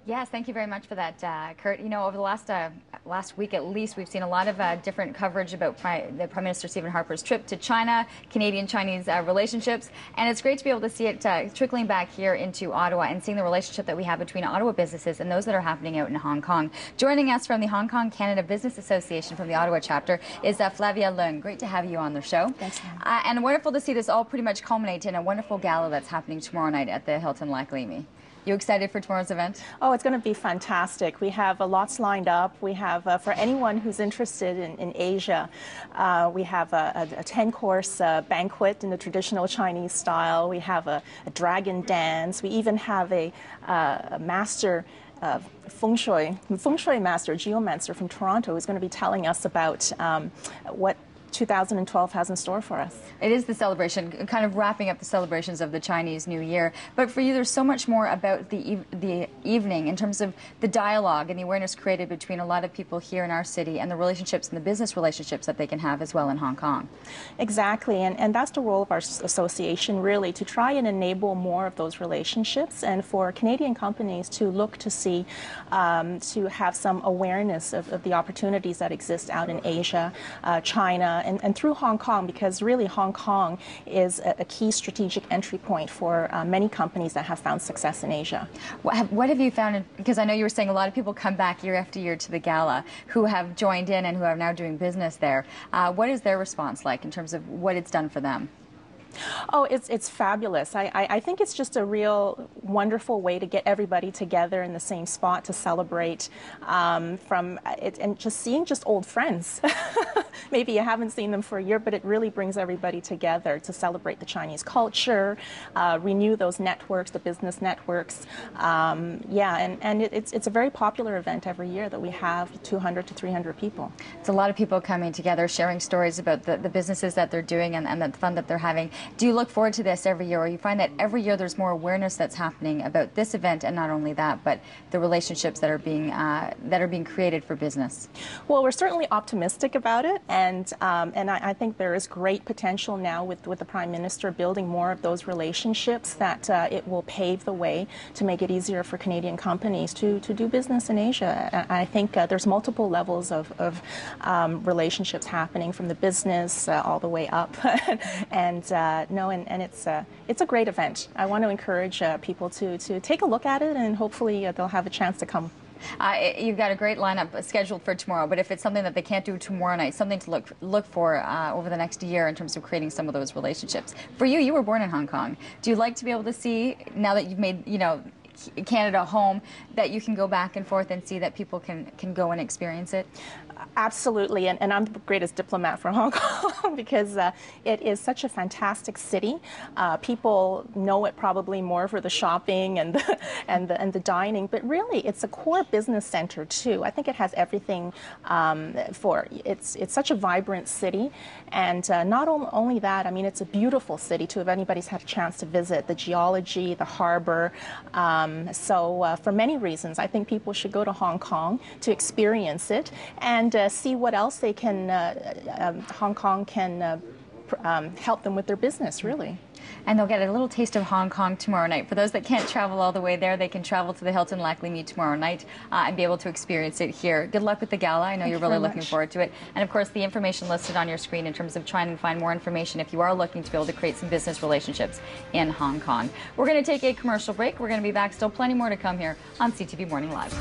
Yes, thank you very much for that, Kurt. You know, over the last week at least, we've seen a lot of different coverage about the Prime Minister Stephen Harper's trip to China, Canadian-Chinese relationships, and it's great to be able to see it trickling back here into Ottawa and seeing the relationship that we have between Ottawa businesses and those that are happening out in Hong Kong. Joining us from the Hong Kong Canada Business Association from the Ottawa chapter is Flavia Leung. Great to have you on the show. Thanks. And wonderful to see this all pretty much culminate in a wonderful gala that's happening tomorrow night at the Hilton Lac Leamy. You excited for tomorrow's event? Oh, it's going to be fantastic. We have lots lined up. We have, for anyone who's interested in Asia, we have a 10-course banquet in the traditional Chinese style. We have a dragon dance. We even have a master feng shui master, geomancer from Toronto, who's going to be telling us about what 2012 has in store for us. It is the celebration, kind of wrapping up the celebrations of the Chinese New Year. But for you, there's so much more about the evening in terms of the dialogue and the awareness created between a lot of people here in our city and the relationships and the business relationships that they can have as well in Hong Kong. Exactly, and that's the role of our association, really, to try and enable more of those relationships and for Canadian companies to look to see, to have some awareness of the opportunities that exist out in Asia, China, and through Hong Kong, because really Hong Kong is a key strategic entry point for many companies that have found success in Asia. What have you found, because I know you were saying a lot of people come back year after year to the gala who have joined in and who are now doing business there. What is their response like in terms of what it's done for them? Oh, it's fabulous. I think it's just a real wonderful way to get everybody together in the same spot to celebrate from it, and just seeing just old friends. Maybe you haven't seen them for a year, but it really brings everybody together to celebrate the Chinese culture, renew those networks, the business networks. Yeah, and it's a very popular event every year that we have 200 to 300 people. It's a lot of people coming together, sharing stories about the businesses that they're doing and the fun that they're having. Do you look forward to this every year, or you find that every year there's more awareness that's happening about this event, and not only that, but the relationships that are being created for business? Well, we're certainly optimistic about it, and I think there is great potential now with the Prime Minister building more of those relationships, that it will pave the way to make it easier for Canadian companies to do business in Asia. I think there's multiple levels of relationships happening from the business all the way up, and it's a great event. I want to encourage people to take a look at it, and hopefully they'll have a chance to come. You've got a great lineup scheduled for tomorrow, but if it's something that they can't do tomorrow night, something to look for over the next year in terms of creating some of those relationships. For you, you were born in Hong Kong. Do you like to be able to see, now that you've made, Canada home, that you can go back and forth and see that people can go and experience it? Absolutely, and I'm the greatest diplomat for Hong Kong because it is such a fantastic city. People know it probably more for the shopping and the dining, but really it's a core business center too. I think it has everything it's such a vibrant city, and not only that, I mean, it's a beautiful city too. If anybody's had a chance to visit, the geology, the harbor. So for many reasons, I think people should go to Hong Kong to experience it and see what else they can, Hong Kong can help them with their business, really. And they'll get a little taste of Hong Kong tomorrow night. For those that can't travel all the way there, they can travel to the Hilton Lac Leamy tomorrow night and be able to experience it here. Good luck with the gala. I know you're really looking forward to it. And of course, the information listed on your screen in terms of trying to find more information if you are looking to be able to create some business relationships in Hong Kong. We're going to take a commercial break. We're going to be back. Still plenty more to come here on CTV Morning Live.